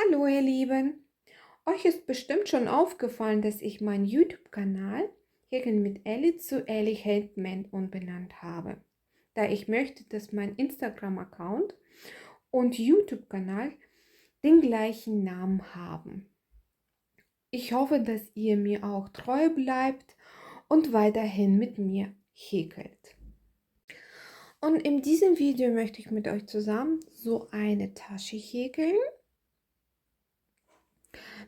Hallo ihr Lieben, euch ist bestimmt schon aufgefallen, dass ich meinen YouTube-Kanal Häkeln mit Ellie zu Ellie Handmade umbenannt habe, da ich möchte, dass mein Instagram-Account und YouTube-Kanal den gleichen Namen haben. Ich hoffe, dass ihr mir auch treu bleibt und weiterhin mit mir häkelt. Und in diesem Video möchte ich mit euch zusammen so eine Tasche häkeln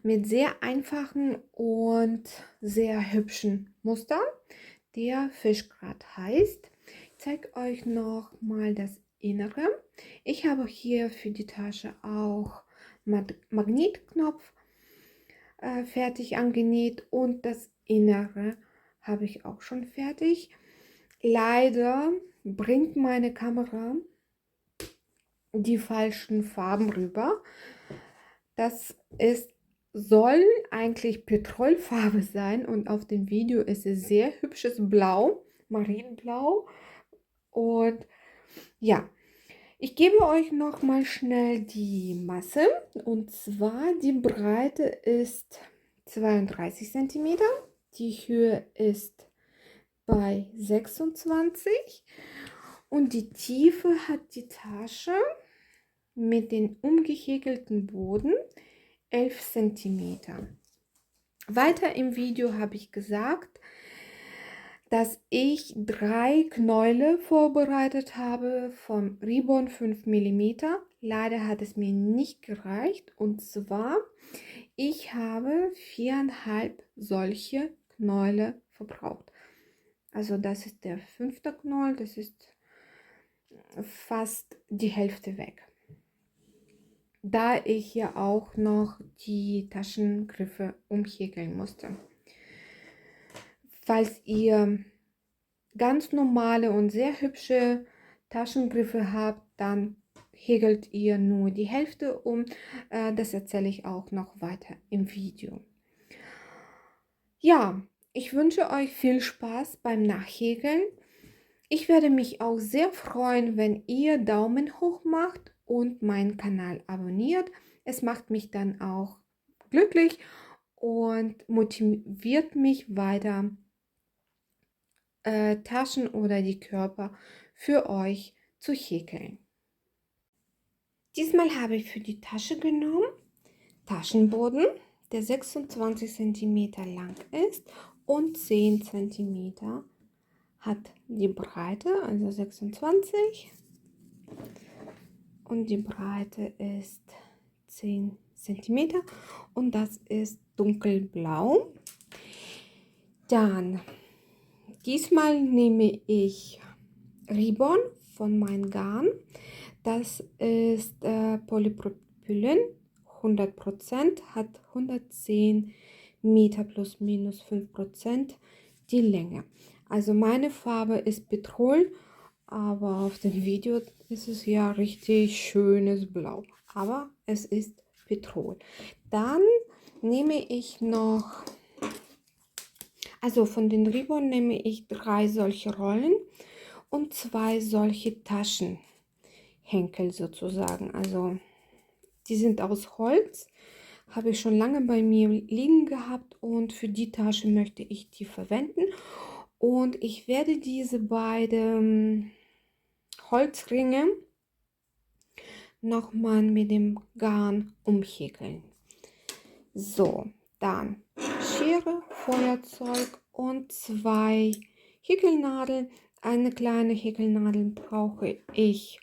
mit sehr einfachen und sehr hübschen Mustern, der Fischgrat heißt. Ich zeige euch noch mal das Innere. Ich habe hier für die Tasche auch Magnetknopf fertig angenäht und das Innere habe ich auch schon fertig. Leider bringt meine Kamera die falschen Farben rüber. Soll eigentlich Petrolfarbe sein und auf dem Video ist es sehr hübsches Blau, Marienblau. Und ja, ich gebe euch noch mal schnell die Masse, und zwar die Breite ist 32 cm, die Höhe ist bei 26 und die Tiefe hat die Tasche mit den umgehäkelten Boden 11 cm. Weiter im Video habe ich gesagt, dass ich 3 Knäule vorbereitet habe vom Ribbon 5 mm. Leider hat es mir nicht gereicht, und zwar ich habe 4,5 solche Knäule verbraucht. Also das ist der 5. Knäuel, das ist fast die Hälfte weg, da ich hier auch noch die Taschengriffe umhäkeln musste. Falls ihr ganz normale und sehr hübsche Taschengriffe habt, dann häkelt ihr nur die Hälfte um. Das erzähle ich auch noch weiter im Video. Ja, ich wünsche euch viel Spaß beim Nachhäkeln. Ich werde mich auch sehr freuen, wenn ihr Daumen hoch macht und meinen Kanal abonniert. Es macht mich dann auch glücklich und motiviert mich weiter, Taschen oder die Körper für euch zu häkeln. Diesmal habe ich für die Tasche genommen Taschenboden, der 26 cm lang ist und 10 cm hat die Breite, also 26, und die Breite ist 10 cm und das ist dunkelblau. Dann diesmal nehme ich Ribbon von meinem Garn. Das ist Polypropylen, 100%, hat 110 Meter plus minus 5% die Länge. Also meine Farbe ist Petrol, aber auf dem Video ist es ja richtig schönes Blau. Aber es ist Petrol. Dann nehme ich noch, also von den Ribbon nehme ich 3 solche Rollen und 2 solche Taschenhenkel sozusagen. Also die sind aus Holz, habe ich schon lange bei mir liegen gehabt und für die Tasche möchte ich die verwenden. Und ich werde diese beiden Holzringe nochmal mit dem Garn umhäkeln. So, dann Schere, Feuerzeug und 2 Häkelnadeln. Eine kleine Häkelnadel brauche ich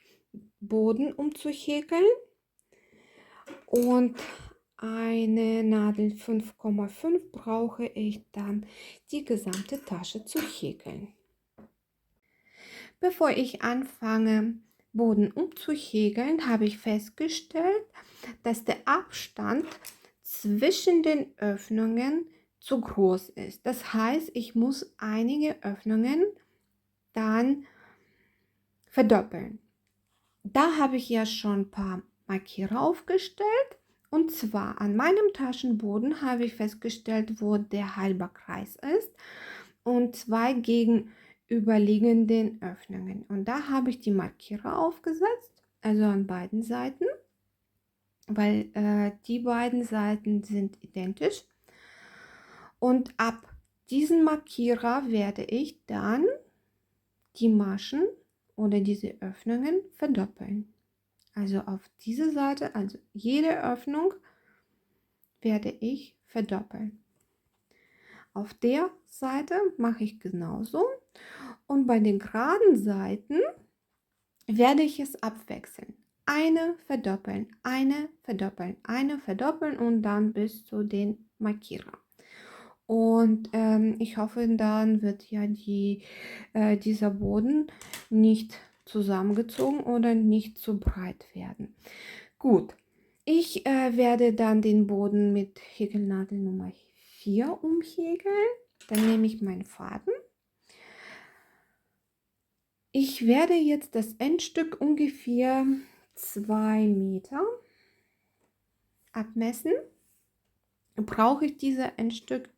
Boden umzuhäkeln und eine Nadel 5,5 brauche ich dann die gesamte Tasche zu häkeln. Bevor ich anfange, Boden umzuhäkeln, habe ich festgestellt, dass der Abstand zwischen den Öffnungen zu groß ist. Das heißt, ich muss einige Öffnungen dann verdoppeln. Da habe ich ja schon ein paar Markierer aufgestellt, und zwar an meinem Taschenboden habe ich festgestellt, wo der Halberkreis ist, und 2 gegenüberliegenden Öffnungen. Und da habe ich die Markierer aufgesetzt, also an beiden Seiten. weil die beiden Seiten sind identisch. Und ab diesem Markierer werde ich dann die Maschen oder diese Öffnungen verdoppeln. Also auf diese Seite, also jede Öffnung werde ich verdoppeln. Auf der Seite mache ich genauso und bei den geraden Seiten werde ich es abwechseln. Eine verdoppeln, eine verdoppeln, eine verdoppeln und dann bis zu den Markierer. Und ich hoffe, dann wird ja dieser Boden nicht zusammengezogen oder nicht zu breit werden. Gut, ich werde dann den Boden mit Häkelnadel Nummer 4 umhäkeln. Dann nehme ich meinen Faden. Ich werde jetzt das Endstück ungefähr 2 Meter abmessen. Brauche ich dieses Endstück,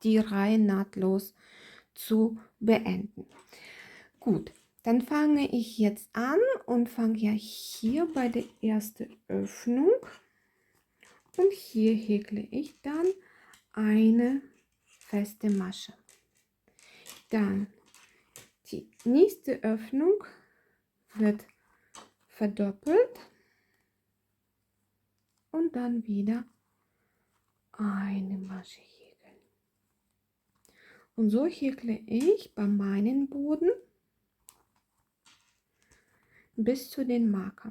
die Reihe nahtlos zu beenden. Gut, dann fange ich jetzt an und fange ja hier bei der ersten Öffnung und hier häkle ich dann eine feste Masche. Dann die nächste Öffnung wird verdoppelt und dann wieder eine Masche häkeln. Und so häkle ich bei meinem Boden bis zu den Marker.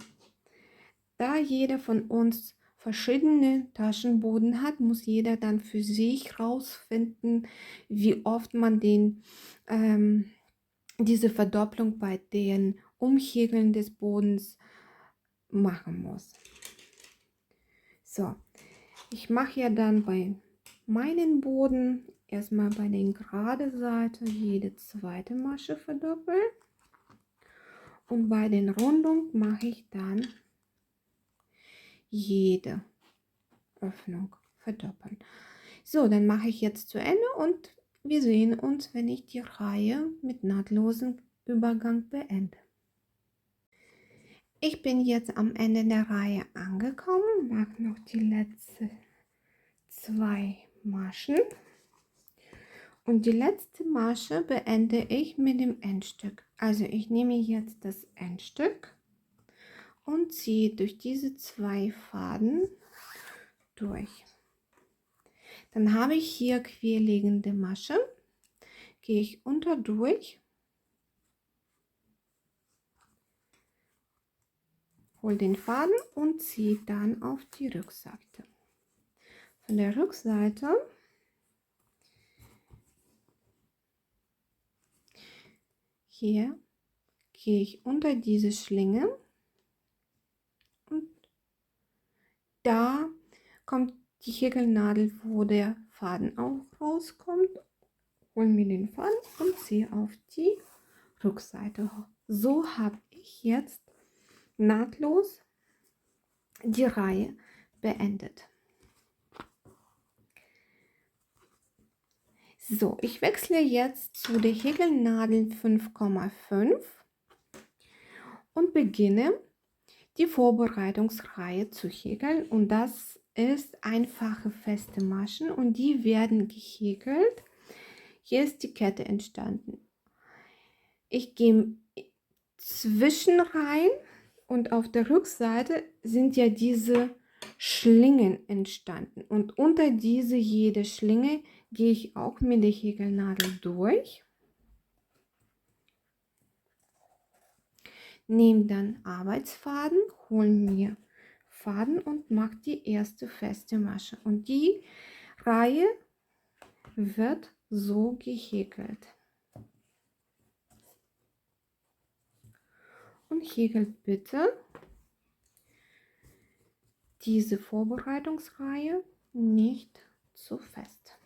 Da jeder von uns verschiedene Taschenboden hat, muss jeder dann für sich rausfinden, wie oft man diese Verdopplung bei den Umhäkeln des Bodens machen muss. So, ich mache ja dann bei meinen Boden erstmal bei den gerade Seite jede zweite Masche verdoppeln und bei den Rundungen mache ich dann jede Öffnung verdoppeln. So, dann mache ich jetzt zu Ende und wir sehen uns, wenn ich die Reihe mit nahtlosem Übergang beende. Ich bin jetzt am Ende der Reihe angekommen, mache noch die letzten 2 Maschen und die letzte Masche beende ich mit dem Endstück. Also ich nehme jetzt das Endstück und ziehe durch diese 2 Faden durch. Dann habe ich hier querliegende Masche, gehe ich unter durch, hole den Faden und ziehe dann auf die Rückseite. Von der Rückseite hier gehe ich unter diese Schlinge und da kommt die Häkelnadel, wo der Faden auch rauskommt, hole mir den Faden und ziehe auf die Rückseite. So habe ich jetzt nahtlos die Reihe beendet. So, ich wechsle jetzt zu der Häkelnadel 5,5 und beginne die Vorbereitungsreihe zu häkeln, und das ist einfache feste Maschen und die werden gehäkelt. Hier ist die Kette entstanden. Ich gehe zwischen rein und auf der Rückseite sind ja diese Schlingen entstanden und unter diese jede Schlinge gehe ich auch mit der Häkelnadel durch, nehme dann Arbeitsfaden, hole mir Faden und mache die erste feste Masche und die Reihe wird so gehäkelt. Und häkelt bitte diese Vorbereitungsreihe nicht zu fest.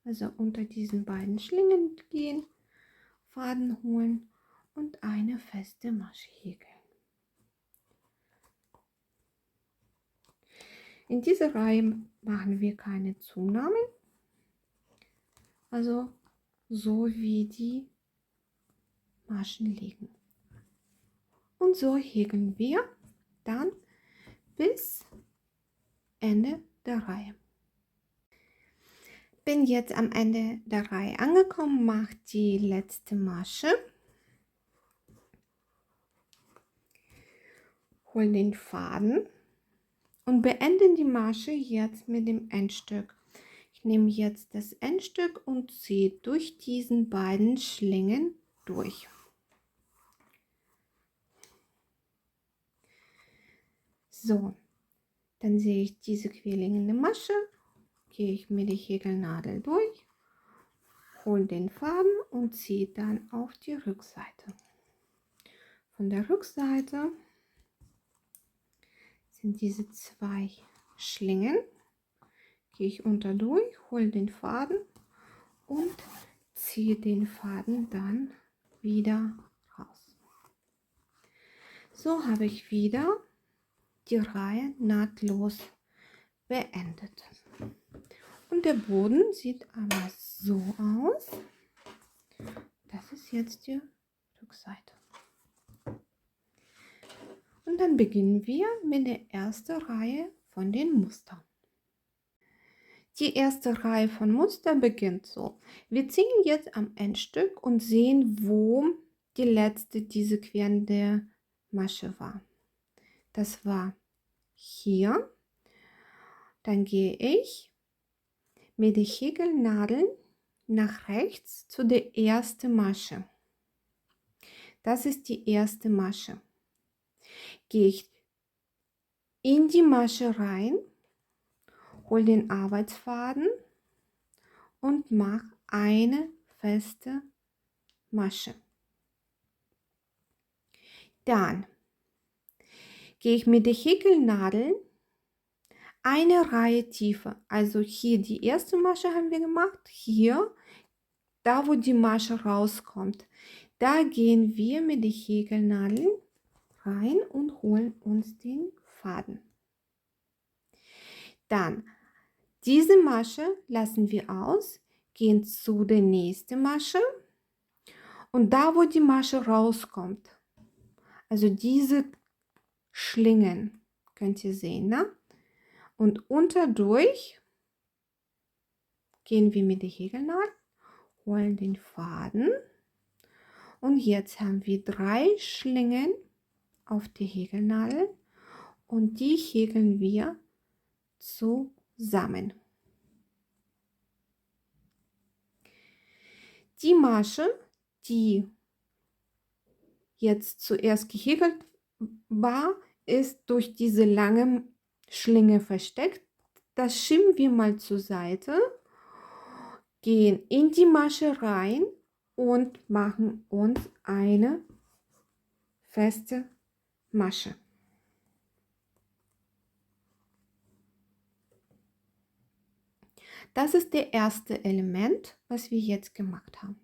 Also unter diesen beiden Schlingen gehen, Faden holen und eine feste Masche häkeln. In dieser Reihe machen wir keine Zunahmen, also so wie die Maschen liegen. Und so häkeln wir dann bis Ende der Reihe. Bin jetzt am Ende der Reihe angekommen, mache die letzte Masche, hole den Faden und beende die Masche jetzt mit dem Endstück. Ich nehme jetzt das Endstück und ziehe durch diesen beiden Schlingen durch. So, dann sehe ich diese querliegende Masche, gehe ich mit der Häkelnadel durch, hole den Faden und ziehe dann auf die Rückseite. Von der Rückseite sind diese zwei Schlingen, gehe ich unter durch, hole den Faden und ziehe den Faden dann wieder raus. So habe ich wieder die Reihe nahtlos beendet. Und der Boden sieht aber so aus. Das ist jetzt die Rückseite. Und dann beginnen wir mit der ersten Reihe von den Mustern. Die erste Reihe von Muster beginnt so. Wir ziehen jetzt am Endstück und sehen, wo die letzte diese querende Masche war. Das war hier. Dann gehe ich mit der Häkelnadel nach rechts zu der ersten Masche. Das ist die erste Masche. Gehe ich in die Masche rein, hole den Arbeitsfaden und mache eine feste Masche. Dann gehe ich mit der Häkelnadel eine Reihe tiefer. Also hier die erste Masche haben wir gemacht, hier, da wo die Masche rauskommt, da gehen wir mit der Häkelnadel rein und holen uns den Faden. Dann diese Masche lassen wir aus, gehen zu der nächsten Masche und da wo die Masche rauskommt, also diese Schlingen, könnt ihr sehen, ne? Und unterdurch gehen wir mit der Häkelnadel, holen den Faden und jetzt haben wir 3 Schlingen auf die Häkelnadel und die häkeln wir zusammen. Die Masche, die jetzt zuerst gehäkelt war, ist durch diese lange Schlinge versteckt. Das schieben wir mal zur Seite, gehen in die Masche rein und machen uns eine feste Masche. Das ist das erste Element, was wir jetzt gemacht haben.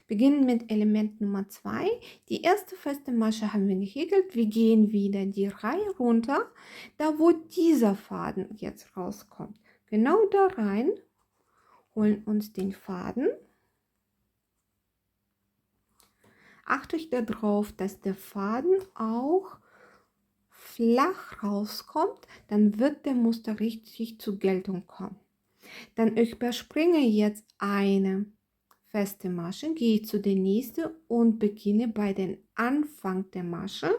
Beginnen mit Element Nummer 2. Die erste feste Masche haben wir gehäkelt. Wir gehen wieder die Reihe runter, da wo dieser Faden jetzt rauskommt. Genau da rein, holen uns den Faden. Achtet darauf, dass der Faden auch flach rauskommt, dann wird der Muster richtig zur Geltung kommen. Dann überspringe jetzt eine feste Masche, gehe zu der nächsten und beginne bei den Anfang der Masche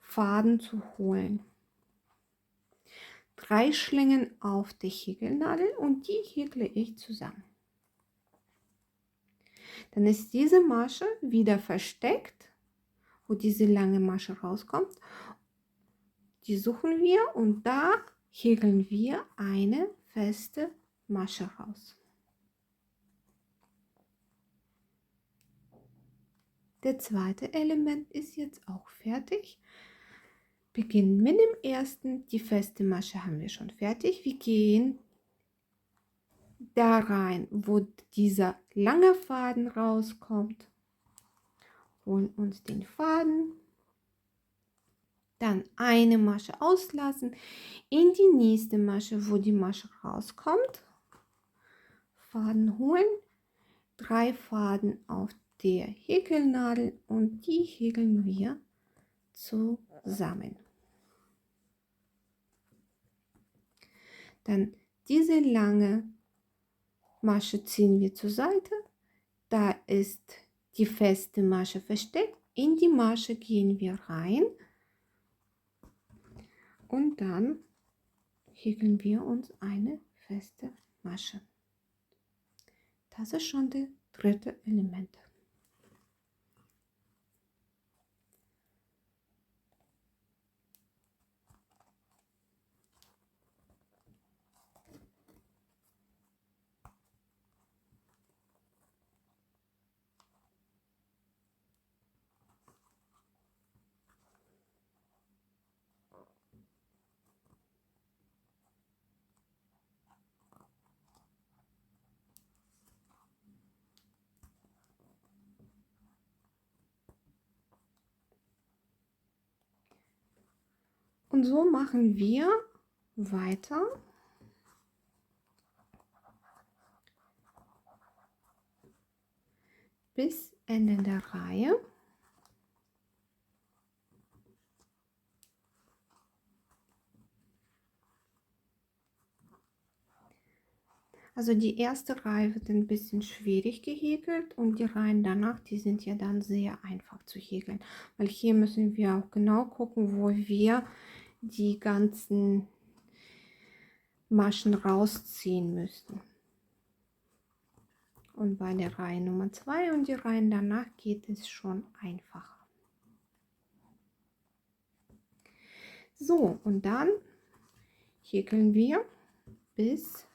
Faden zu holen. 3 Schlingen auf der Häkelnadel und die häkle ich zusammen. Dann ist diese Masche wieder versteckt, wo diese lange Masche rauskommt. Die suchen wir und da häkeln wir eine feste Masche raus. Der zweite Element ist jetzt auch fertig. Beginnen mit dem ersten. Die feste Masche haben wir schon fertig. Wir gehen da rein, wo dieser lange Faden rauskommt. Holen uns den Faden. Dann eine Masche auslassen. In die nächste Masche, wo die Masche rauskommt. Faden holen. 3 Faden auf der Häkelnadel und die häkeln wir zusammen. Dann diese lange Masche ziehen wir zur Seite. Da ist die feste Masche versteckt. In die Masche gehen wir rein und dann häkeln wir uns eine feste Masche. Das ist schon das dritte Element. Und so machen wir weiter. Bis Ende der Reihe. Also die erste Reihe wird ein bisschen schwierig gehäkelt und die Reihen danach, die sind ja dann sehr einfach zu häkeln. Weil hier müssen wir auch genau gucken, wo wir die ganzen Maschen rausziehen müssen. Und bei der Reihe Nummer 2 und die Reihen danach geht es schon einfacher. So, und dann häkeln wir bis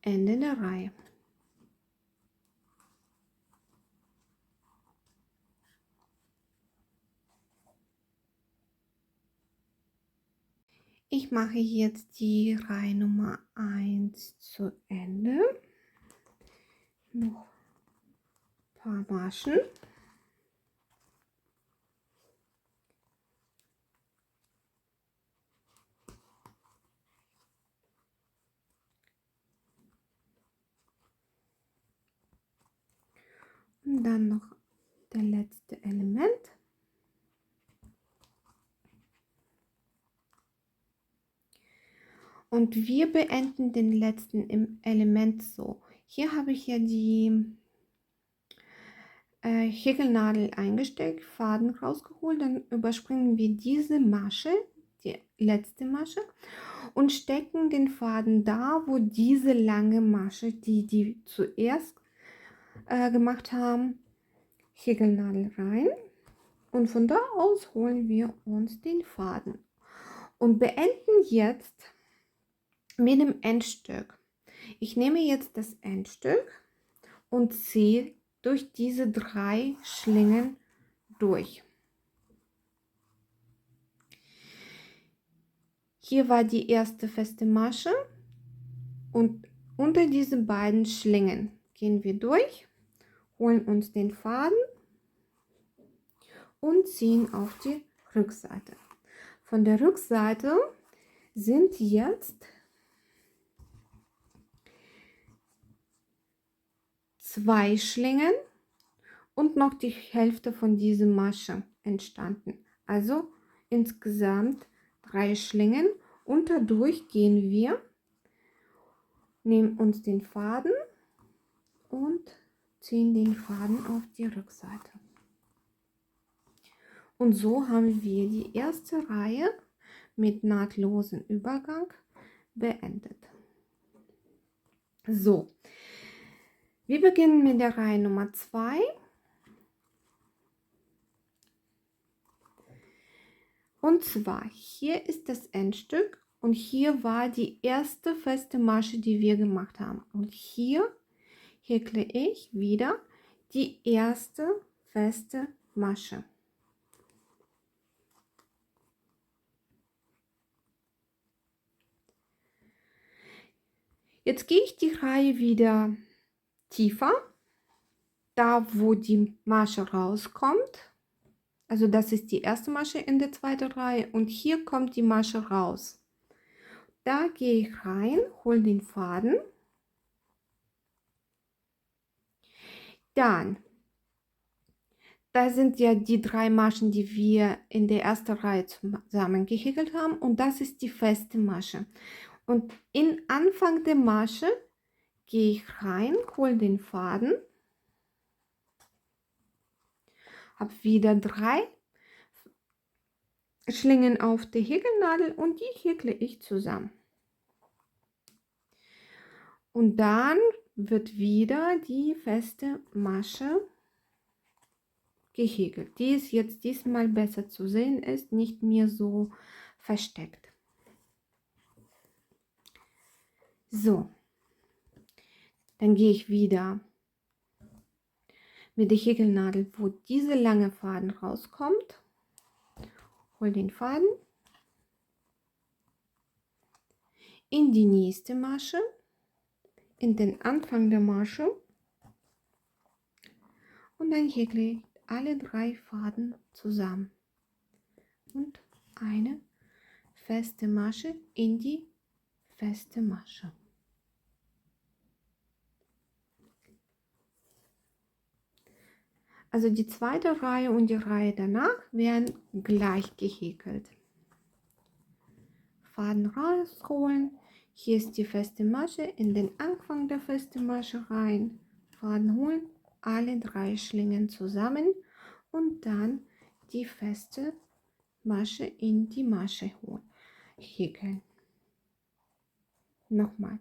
Ende der Reihe. Ich mache jetzt die Reihe Nummer 1 zu Ende. Noch ein paar Maschen. Und dann noch der letzte Element. Und wir beenden den letzten Element so. Hier habe ich ja die Häkelnadel eingesteckt, Faden rausgeholt, dann überspringen wir diese Masche, die letzte Masche, und stecken den Faden da, wo diese lange Masche, die zuerst gemacht haben, Häkelnadel rein. Und von da aus holen wir uns den Faden und beenden jetzt mit dem Endstück. Ich nehme jetzt das Endstück und ziehe durch diese 3 Schlingen durch. Hier war die erste feste Masche und unter diese beiden Schlingen gehen wir durch, holen uns den Faden und ziehen auf die Rückseite. Von der Rückseite sind jetzt 2 Schlingen und noch die Hälfte von dieser Masche entstanden. Also insgesamt 3 Schlingen und dadurch gehen wir, nehmen uns den Faden und ziehen den Faden auf die Rückseite. Und so haben wir die erste Reihe mit nahtlosem Übergang beendet. So, wir beginnen mit der Reihe Nummer 2. Und zwar, hier ist das Endstück und hier war die erste feste Masche, die wir gemacht haben. Und hier häkle ich wieder die erste feste Masche. Jetzt gehe ich die Reihe wieder tiefer, da wo die Masche rauskommt. Also das ist die erste Masche in der zweiten Reihe und hier kommt die Masche raus. Da gehe ich rein, hole den Faden. Dann Da sind ja die 3 Maschen, die wir in der ersten Reihe zusammen gehäkelt haben, und das ist die feste Masche. Und in Anfang der Masche gehe ich rein, hole den Faden, habe wieder 3 Schlingen auf der Häkelnadel und die häkle ich zusammen. Und dann wird wieder die feste Masche gehäkelt, die es jetzt diesmal besser zu sehen ist, nicht mehr so versteckt. So, dann gehe ich wieder mit der Häkelnadel, wo dieser lange Faden rauskommt, hole den Faden in die nächste Masche, in den Anfang der Masche, und dann häkle ich alle 3 Faden zusammen und eine feste Masche in die feste Masche. Also die zweite Reihe und die Reihe danach werden gleich gehäkelt. Faden rausholen, hier ist die feste Masche, in den Anfang der festen Masche rein, Faden holen, alle 3 Schlingen zusammen und dann die feste Masche in die Masche holen, häkeln. Nochmal.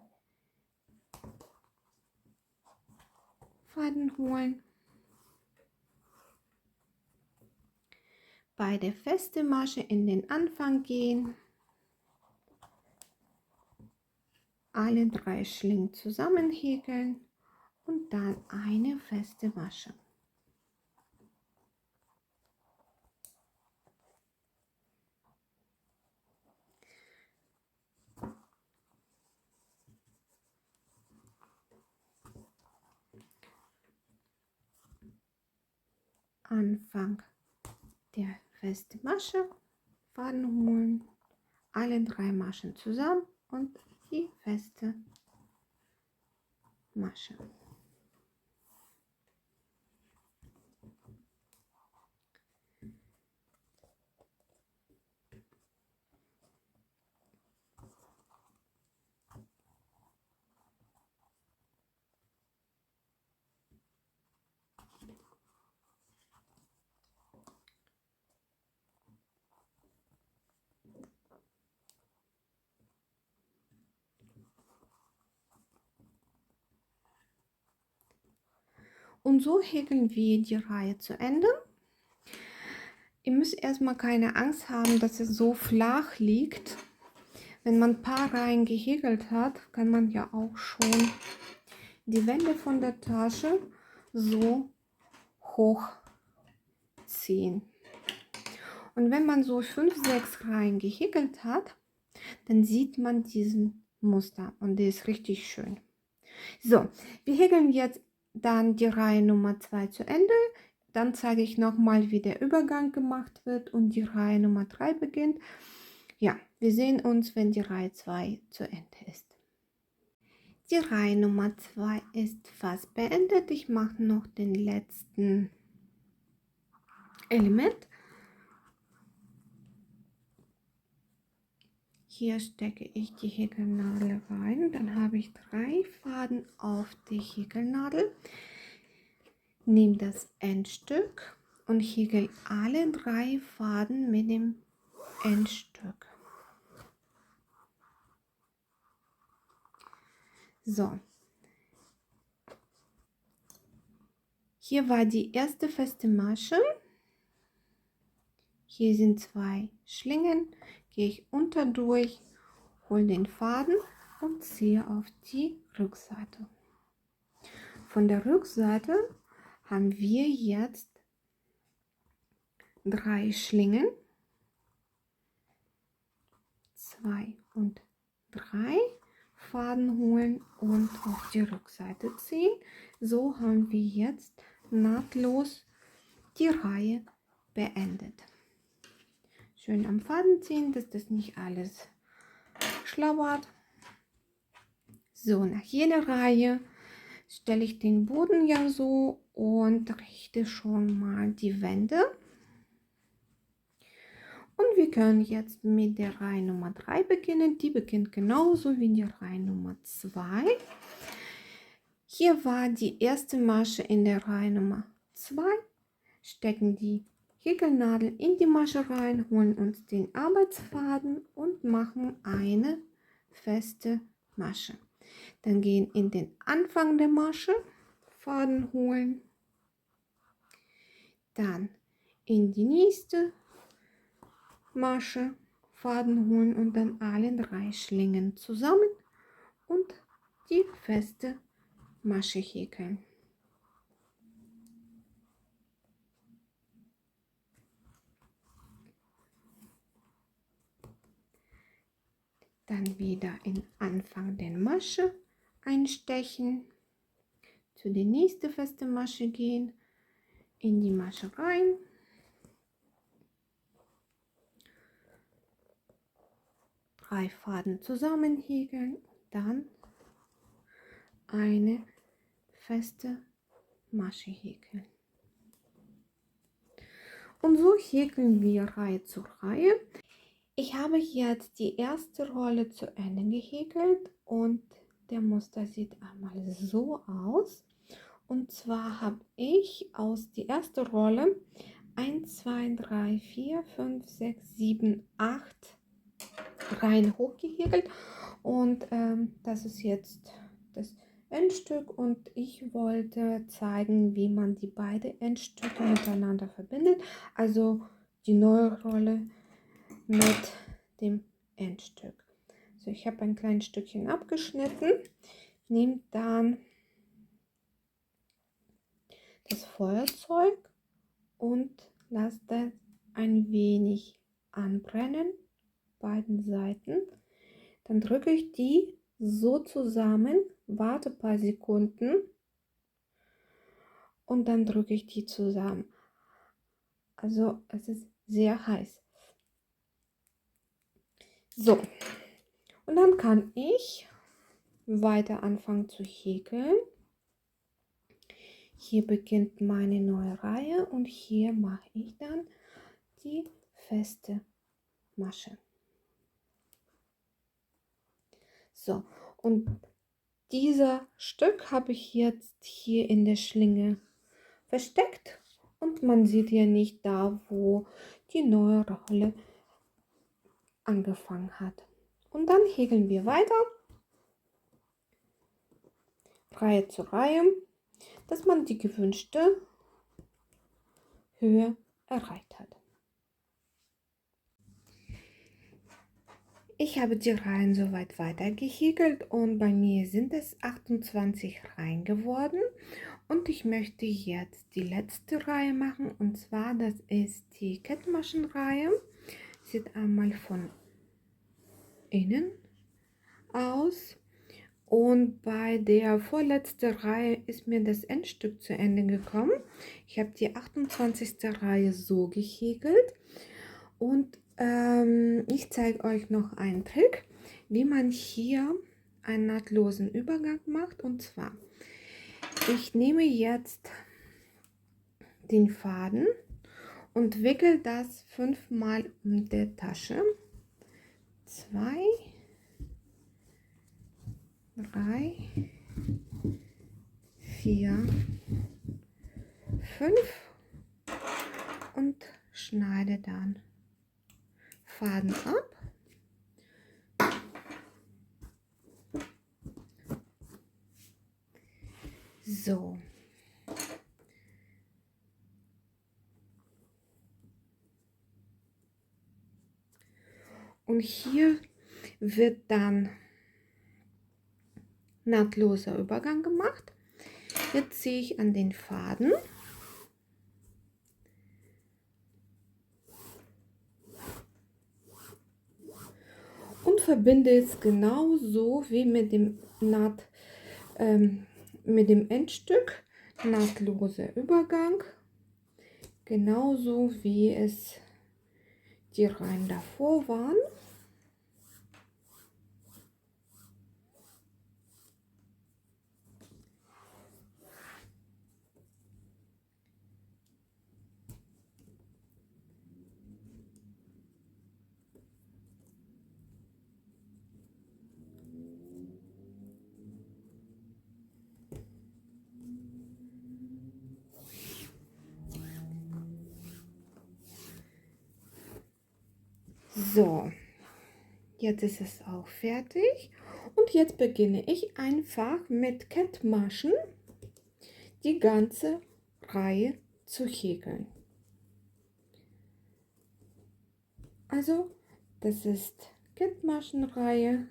Faden holen. Bei der festen Masche in den Anfang gehen. Alle 3 Schlingen zusammen häkeln und dann eine feste Masche. Anfang der feste Masche, Faden holen, alle 3 Maschen zusammen und die feste Masche. Und so häkeln wir die Reihe zu Ende. Ihr müsst erstmal keine Angst haben, dass es so flach liegt. Wenn man ein paar Reihen gehäkelt hat, kann man ja auch schon die Wände von der Tasche so hoch ziehen. Und wenn man so 5, 6 Reihen gehäkelt hat, dann sieht man diesen Muster und der ist richtig schön. So, wir häkeln jetzt dann die Reihe Nummer 2 zu Ende. Dann zeige ich nochmal, wie der Übergang gemacht wird und die Reihe Nummer 3 beginnt. Ja, wir sehen uns, wenn die Reihe 2 zu Ende ist. Die Reihe Nummer 2 ist fast beendet. Ich mache noch den letzten Element. Hier stecke ich die Häkelnadel rein. Dann habe ich 3 Faden auf die Häkelnadel. Nehme das Endstück und häkel alle 3 Faden mit dem Endstück. So. Hier war die erste feste Masche. Hier sind 2 Schlingen. Gehe ich unter durch, hole den Faden und ziehe auf die Rückseite. Von der Rückseite haben wir jetzt 3 Schlingen, 2 und 3, Faden holen und auf die Rückseite ziehen. So haben wir jetzt nahtlos die Reihe beendet. Schön am Faden ziehen, dass das nicht alles schlabbert. So, nach jeder Reihe stelle ich den Boden ja so und richte schon mal die Wände. Und wir können jetzt mit der Reihe Nummer 3 beginnen. Die beginnt genauso wie die Reihe Nummer 2. Hier war die erste Masche in der Reihe Nummer 2. Stecken die Häkelnadel in die Masche rein, holen uns den Arbeitsfaden und machen eine feste Masche. Dann gehen in den Anfang der Masche, Faden holen, dann in die nächste Masche, Faden holen und dann alle 3 Schlingen zusammen und die feste Masche häkeln. Dann wieder in Anfang der Masche einstechen, zu der nächsten feste Masche gehen, in die Masche rein, drei Faden zusammenhäkeln, dann eine feste Masche häkeln. Und so häkeln wir Reihe zu Reihe. Ich habe jetzt die erste Rolle zu Ende gehäkelt und der Muster sieht einmal so aus. Und zwar habe ich aus der ersten Rolle 1, 2, 3, 4, 5, 6, 7, 8 Reihen hochgehäkelt. Und das ist jetzt das Endstück und ich wollte zeigen, wie man die beiden Endstücke miteinander verbindet. Also die neue Rolle mit dem Endstück. So, ich habe ein kleines Stückchen abgeschnitten, nehme dann das Feuerzeug und lasse das ein wenig anbrennen, beiden Seiten. Dann drücke ich die so zusammen, warte ein paar Sekunden und dann drücke ich die zusammen. Also es ist sehr heiß. So, und dann kann ich weiter anfangen zu häkeln. Hier beginnt meine neue Reihe und hier mache ich dann die feste Masche. So, und dieser Stück habe ich jetzt hier in der Schlinge versteckt und man sieht ja nicht da, wo die neue Rolle angefangen hat. Und dann häkeln wir weiter, Reihe zu Reihe, dass man die gewünschte Höhe erreicht hat. Ich habe die Reihen soweit weiter gehäkelt und bei mir sind es 28 Reihen geworden und ich möchte jetzt die letzte Reihe machen und zwar das ist die Kettmaschenreihe. Sieht einmal von innen aus und bei der vorletzten Reihe ist mir das Endstück zu Ende gekommen. Ich habe die 28. Reihe so gehäkelt und ich zeige euch noch einen Trick, wie man hier einen nahtlosen Übergang macht. Und zwar, ich nehme jetzt den Faden und wickel das 5-mal um der Tasche. 2, 3, 4, 5 und schneide dann Faden ab. So. Und hier wird dann nahtloser Übergang gemacht. Jetzt ziehe ich an den Faden und verbinde es genauso wie mit dem mit dem Endstück, nahtloser Übergang, genauso wie es die Reihen davor waren. So, jetzt ist es auch fertig und jetzt beginne ich einfach mit Kettmaschen die ganze Reihe zu häkeln. Also, das ist Kettmaschenreihe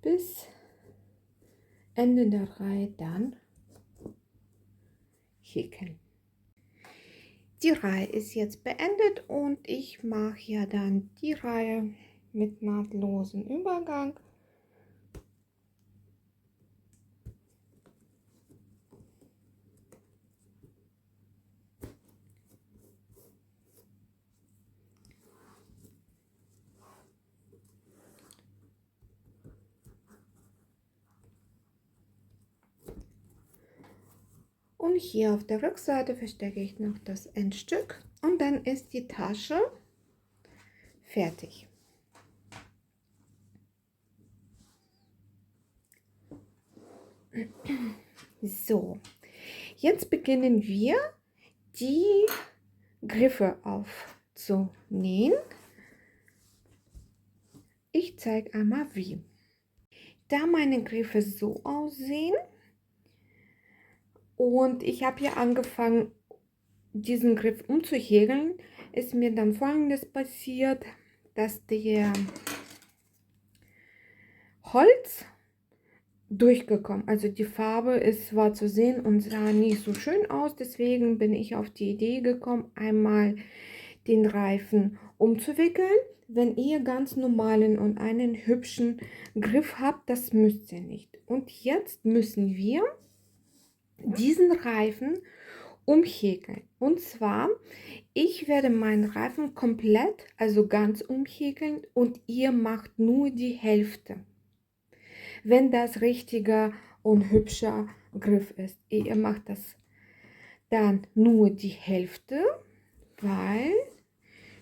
bis Ende der Reihe dann häkeln. Die Reihe ist jetzt beendet und ich mache ja dann die Reihe mit nahtlosen Übergang. Und hier auf der Rückseite verstecke ich noch das Endstück und dann ist die Tasche fertig. So, jetzt beginnen wir die Griffe aufzunähen. Ich zeige einmal wie. Da meine Griffe so aussehen und ich habe hier angefangen, diesen Griff umzuhäkeln, ist mir dann Folgendes passiert, dass der Holz durchgekommen, also die Farbe war zu sehen und sah nicht so schön aus, deswegen bin ich auf die Idee gekommen, einmal den Reifen umzuwickeln. Wenn ihr ganz normalen und einen hübschen Griff habt, das müsst ihr nicht. Und jetzt müssen wir diesen Reifen umhäkeln. Und zwar, ich werde meinen Reifen komplett, also ganz umhäkeln und ihr macht nur die Hälfte. Wenn das richtiger und hübscher Griff ist. Ihr macht das dann nur die Hälfte, weil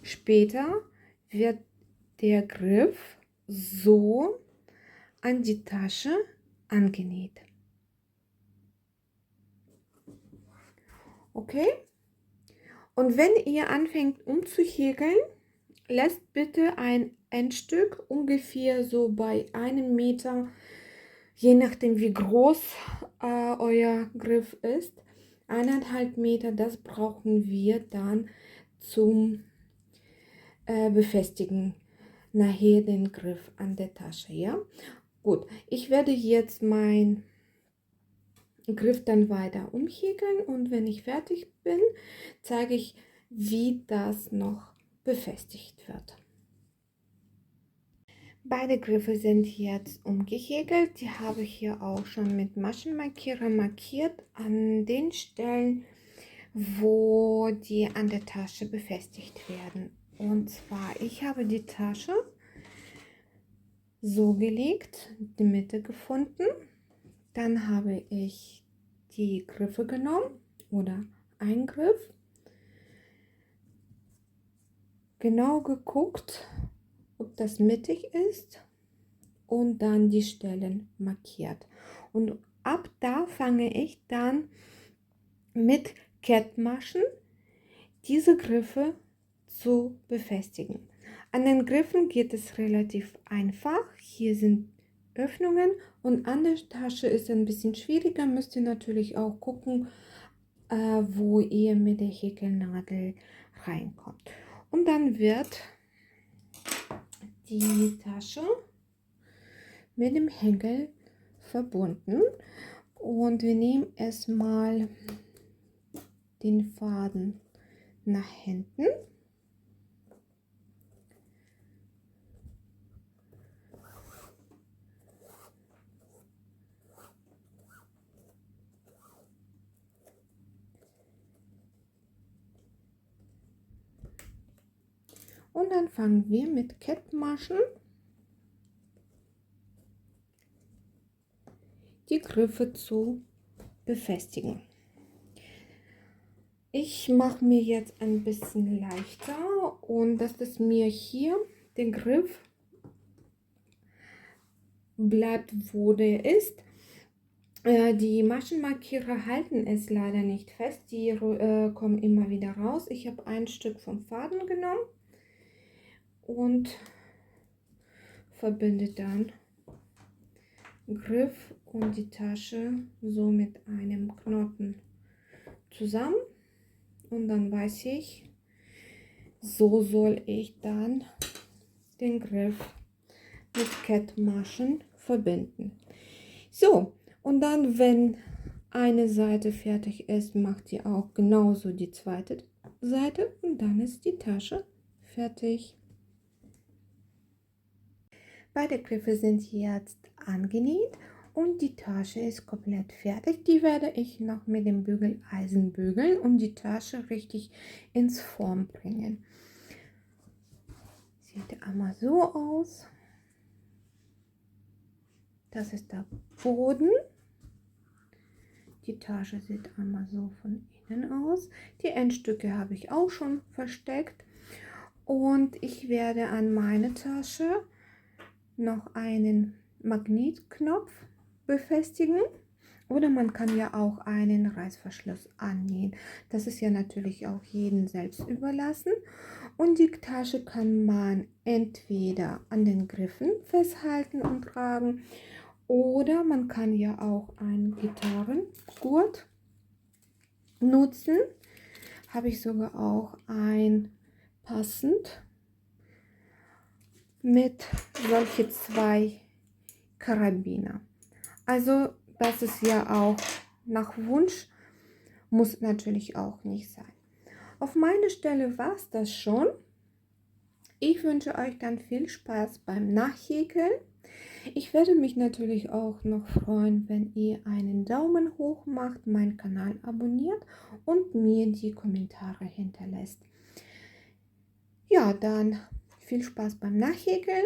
später wird der Griff so an die Tasche angenäht. Okay? Und wenn ihr anfängt umzuhäkeln, lasst bitte ein Endstück ungefähr so bei 1 Meter, je nachdem wie groß euer Griff ist, 1,5 Meter, das brauchen wir dann zum Befestigen nachher den Griff an der Tasche. Ja, gut, ich werde jetzt mein Griff dann weiter umhäkeln und wenn ich fertig bin, zeige ich, wie das noch befestigt wird. Beide Griffe sind jetzt umgehäkelt. Die habe ich hier auch schon mit Maschenmarkierer markiert an den Stellen, wo die an der Tasche befestigt werden. Und zwar, ich habe die Tasche so gelegt, die Mitte gefunden. Dann habe ich die Griffe genommen oder einen Griff, genau geguckt, ob das mittig ist und dann die Stellen markiert. Und ab da fange ich dann mit Kettmaschen diese Griffe zu befestigen. An den Griffen geht es relativ einfach. Hier sind Öffnungen und an der Tasche ist es ein bisschen schwieriger. Müsst ihr natürlich auch gucken, wo ihr mit der Häkelnadel reinkommt. Und dann wird die Tasche mit dem Henkel verbunden und wir nehmen erstmal den Faden nach hinten. Und dann fangen wir mit Kettmaschen die Griffe zu befestigen. Ich mache mir jetzt ein bisschen leichter und dass es mir hier den Griff bleibt, wo der ist. Die Maschenmarkierer halten es leider nicht fest, die kommen immer wieder raus. Ich habe ein Stück vom Faden genommen und verbinde dann Griff und die Tasche so mit einem Knoten zusammen und dann weiß ich, so soll ich dann den Griff mit Kettmaschen verbinden. So, und dann, wenn eine Seite fertig ist, macht ihr auch genauso die zweite Seite und dann ist die Tasche fertig. Beide Griffe sind jetzt angenäht und die Tasche ist komplett fertig. Die werde ich noch mit dem Bügeleisen bügeln und die Tasche richtig ins Form bringen. Sieht einmal so aus. Das ist der Boden. Die Tasche sieht einmal so von innen aus. Die Endstücke habe ich auch schon versteckt. Und ich werde an meine Tasche noch einen Magnetknopf befestigen. Oder man kann ja auch einen Reißverschluss annähen. Das ist ja natürlich auch jedem selbst überlassen. Und die Tasche kann man entweder an den Griffen festhalten und tragen. Oder man kann ja auch einen Gitarrengurt nutzen. Habe ich sogar auch ein passend mit solche zwei Karabiner. Also das ist ja auch nach Wunsch, muss natürlich auch nicht sein. Auf meine Stelle war es das schon. Ich wünsche euch dann viel Spaß beim Nachhäkeln. Ich werde mich natürlich auch noch freuen, wenn ihr einen Daumen hoch macht, meinen Kanal abonniert und mir die Kommentare hinterlässt. Ja, dann viel Spaß beim Nachhäkeln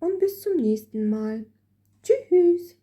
und bis zum nächsten Mal. Tschüss!